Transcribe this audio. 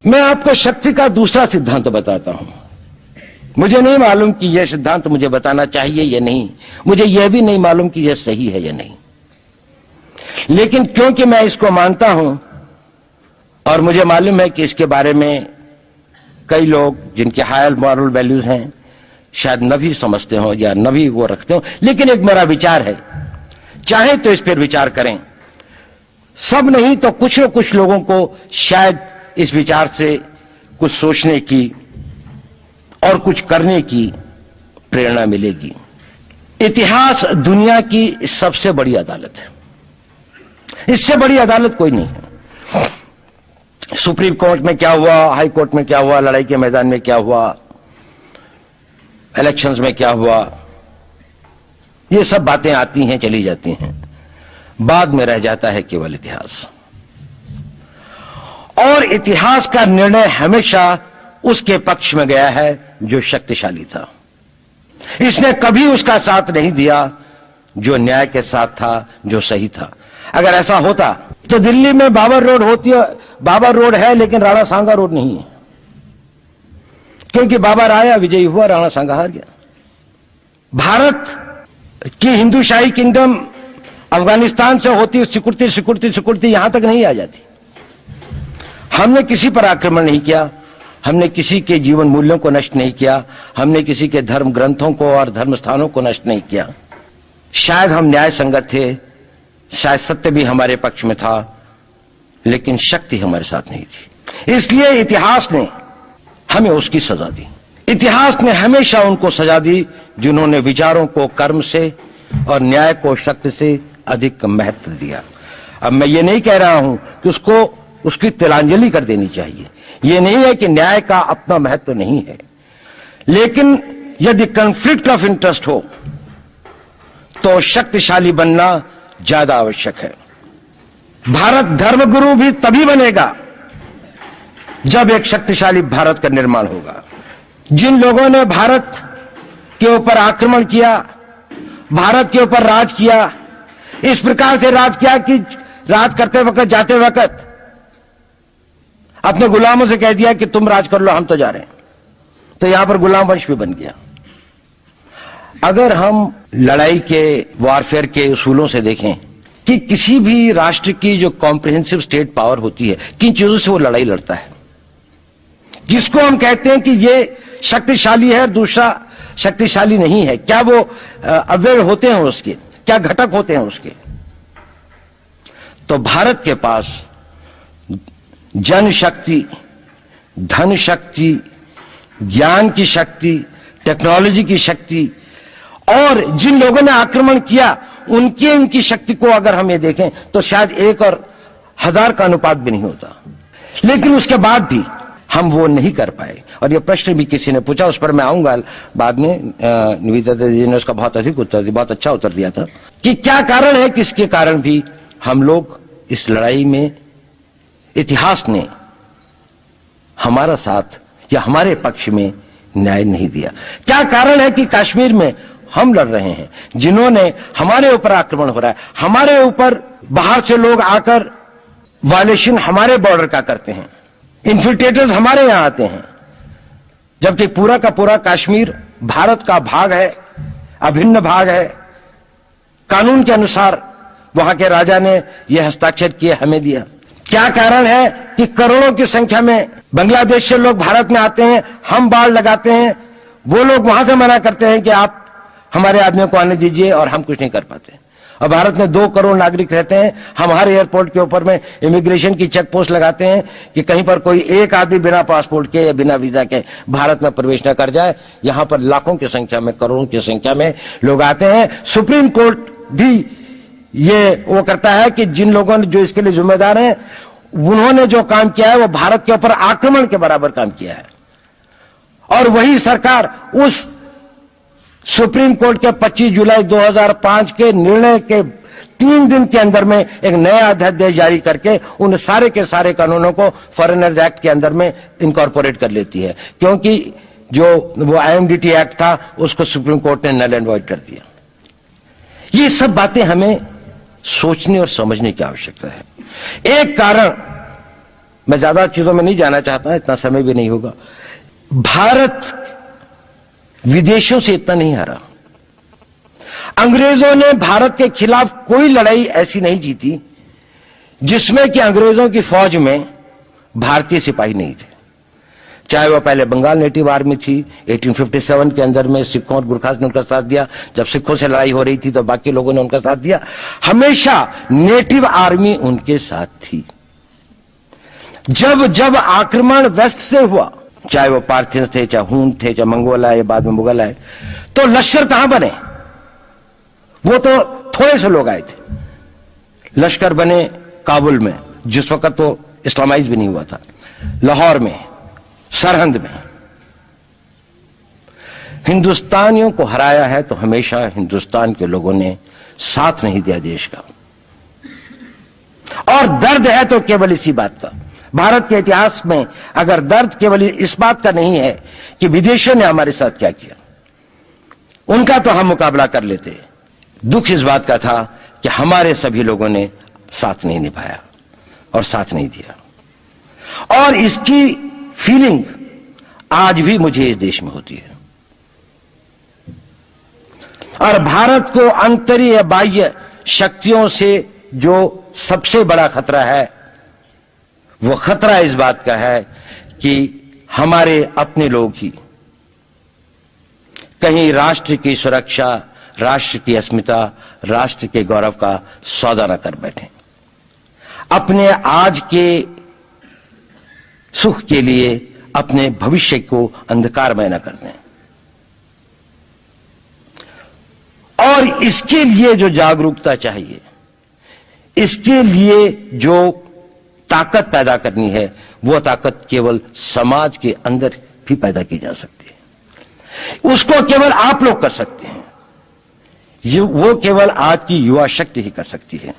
मैं आपको शक्ति का दूसरा सिद्धांत बताता हूं। मुझे नहीं मालूम कि यह सिद्धांत मुझे बताना चाहिए या नहीं, मुझे यह भी नहीं मालूम कि यह सही है या नहीं, लेकिन क्योंकि मैं इसको मानता हूं और मुझे मालूम है कि इसके बारे में कई लोग जिनके हायर मॉरल वैल्यूज हैं शायद न भी समझते हो या न भी वो रखते हो, लेकिन एक मेरा विचार है, चाहे तो इस पर विचार करें। सब नहीं तो कुछ न कुछ लोगों को शायद इस विचार से कुछ सोचने की और कुछ करने की प्रेरणा मिलेगी। इतिहास दुनिया की सबसे बड़ी अदालत है, इससे बड़ी अदालत कोई नहीं है। सुप्रीम कोर्ट में क्या हुआ, हाई कोर्ट में क्या हुआ, लड़ाई के मैदान में क्या हुआ, इलेक्शंस में क्या हुआ, ये सब बातें आती हैं चली जाती हैं, बाद में रह जाता है केवल इतिहास। और इतिहास का निर्णय हमेशा उसके पक्ष में गया है जो शक्तिशाली था। इसने कभी उसका साथ नहीं दिया जो न्याय के साथ था, जो सही था। अगर ऐसा होता तो दिल्ली में बाबर रोड होती है, बाबर रोड है लेकिन राणा सांगा रोड नहीं है, क्योंकि बाबर आया, विजयी हुआ, राणा सांगा हार गया। भारत की हिंदूशाही किंगडम अफगानिस्तान से होती सिकुड़ती सिकुड़ती सिकुड़ती यहां तक नहीं आ जाती। हमने किसी पर आक्रमण नहीं किया, हमने किसी के जीवन मूल्यों को नष्ट नहीं किया, हमने किसी के धर्म ग्रंथों को और धर्म स्थानों को नष्ट नहीं किया। शायद हम न्याय संगत थे, शायद सत्य भी हमारे पक्ष में था, लेकिन शक्ति हमारे साथ नहीं थी। इसलिए इतिहास ने हमें उसकी सजा दी। इतिहास ने हमेशा उनको सजा दी जिन्होंने विचारों को कर्म से और न्याय को शक्ति से अधिक महत्व दिया। अब मैं ये नहीं कह रहा हूं कि उसकी तिलांजलि कर देनी चाहिए, ये नहीं है कि न्याय का अपना महत्व नहीं है, लेकिन यदि कॉन्फ्लिक्ट ऑफ इंटरेस्ट हो तो शक्तिशाली बनना ज्यादा आवश्यक है। भारत धर्मगुरु भी तभी बनेगा जब एक शक्तिशाली भारत का निर्माण होगा। जिन लोगों ने भारत के ऊपर आक्रमण किया, भारत के ऊपर राज किया, इस प्रकार से राज किया कि राज करते वक्त, जाते वक्त अपने गुलामों से कह दिया कि तुम राज कर लो, हम तो जा रहे हैं, तो यहां पर गुलाम वंश भी बन गया। अगर हम लड़ाई के, वॉरफेयर के उसूलों से देखें कि किसी भी राष्ट्र की जो कॉम्प्रिहेंसिव स्टेट पावर होती है, किन चीजों से वो लड़ाई लड़ता है, जिसको हम कहते हैं कि ये शक्तिशाली है, दूसरा शक्तिशाली नहीं है, क्या वो अवयव होते हैं उसके, क्या घटक होते हैं उसके। तो भारत के पास जनशक्ति, धन शक्ति, ज्ञान की शक्ति, टेक्नोलॉजी की शक्ति, और जिन लोगों ने आक्रमण किया उनकी शक्ति को अगर हम ये देखें तो शायद 1 और 1000 का अनुपात भी नहीं होता। लेकिन उसके बाद भी हम वो नहीं कर पाए। और ये प्रश्न भी किसी ने पूछा, उस पर मैं आऊंगा बाद में। निवेदिता जी ने उसका बहुत अधिक उत्तर दिया, बहुत अच्छा उत्तर दिया था कि क्या कारण है, किसके कारण भी हम लोग इस लड़ाई में, इतिहास ने हमारा साथ या हमारे पक्ष में न्याय नहीं दिया। क्या कारण है कि कश्मीर में हम लड़ रहे हैं, जिन्होंने हमारे ऊपर आक्रमण हो रहा है, हमारे ऊपर बाहर से लोग आकर वायलेशन हमारे बॉर्डर का करते हैं, इन्फिल्ट्रेटर्स हमारे यहां आते हैं, जबकि पूरा का पूरा कश्मीर भारत का भाग है, अभिन्न भाग है। कानून के अनुसार वहां के राजा ने यह हस्ताक्षर किए, हमें दिया। क्या कारण है कि करोड़ों की संख्या में बांग्लादेश से लोग भारत में आते हैं, हम बाड़ लगाते हैं, वो लोग वहां से मना करते हैं कि आप हमारे आदमियों को आने दीजिए, और हम कुछ नहीं कर पाते। और भारत में 2 करोड़ नागरिक रहते हैं, हम हर एयरपोर्ट के ऊपर में इमिग्रेशन की चेक पोस्ट लगाते हैं कि कहीं पर कोई एक आदमी बिना पासपोर्ट के या बिना वीजा के भारत में प्रवेश न कर जाए। यहां पर लाखों की संख्या में, करोड़ों की संख्या में लोग आते हैं। सुप्रीम कोर्ट भी ये वो करता है कि जिन लोगों ने, जो इसके लिए जिम्मेदार हैं, उन्होंने जो काम किया है वो भारत के ऊपर आक्रमण के बराबर काम किया है। और वही सरकार उस सुप्रीम कोर्ट के 25 जुलाई 2005 के निर्णय के 3 दिन के अंदर में एक नया अध्यादेश जारी करके उन सारे के सारे कानूनों को फॉरेनर्स एक्ट के अंदर में इनकॉर्पोरेट कर लेती है, क्योंकि जो वो IMDT एक्ट था उसको सुप्रीम कोर्ट ने नल एंड वॉइड कर दिया। ये सब बातें हमें सोचने और समझने की आवश्यकता है। एक कारण, मैं ज्यादा चीजों में नहीं जाना चाहता, इतना समय भी नहीं होगा। भारत विदेशों से इतना नहीं हारा। अंग्रेजों ने भारत के खिलाफ कोई लड़ाई ऐसी नहीं जीती जिसमें कि अंग्रेजों की फौज में भारतीय सिपाही नहीं थे। चाहे वह पहले बंगाल नेटिव आर्मी थी, 1857 के अंदर में सिखों और गुरखास ने उनका साथ दिया। जब सिखों से लड़ाई हो रही थी तो बाकी लोगों ने उनका साथ दिया। हमेशा नेटिव आर्मी उनके साथ थी। जब जब आक्रमण वेस्ट से हुआ, चाहे वो पार्थियंस थे, चाहे हून थे, चाहे मंगोल आए, बाद में मुगल आए, तो लश्कर कहां बने? वो तो थोड़े से लोग आए थे। लश्कर बने काबुल में, जिस वक्त तो इस्लामाइज भी नहीं हुआ था, लाहौर में, सरहंद में। हिंदुस्तानियों को हराया है तो हमेशा हिंदुस्तान के लोगों ने साथ नहीं दिया देश का। और दर्द है तो केवल इसी बात का। भारत के इतिहास में अगर दर्द केवल इस बात का नहीं है कि विदेशियों ने हमारे साथ क्या किया, उनका तो हम मुकाबला कर लेते। दुख इस बात का था कि हमारे सभी लोगों ने साथ नहीं निभाया और साथ नहीं दिया। और इसकी फीलिंग आज भी मुझे इस देश में होती है। और भारत को आंतरिक बाह्य शक्तियों से जो सबसे बड़ा खतरा है, वो खतरा इस बात का है कि हमारे अपने लोग ही कहीं राष्ट्र की सुरक्षा, राष्ट्र की अस्मिता, राष्ट्र के गौरव का सौदा न कर बैठे, अपने आज के सुख के लिए अपने भविष्य को अंधकारमय न कर दें। और इसके लिए जो जागरूकता चाहिए, इसके लिए जो ताकत पैदा करनी है, वो ताकत केवल समाज के अंदर भी पैदा की जा सकती है। उसको केवल आप लोग कर सकते हैं। वो केवल आज की युवा शक्ति ही कर सकती है।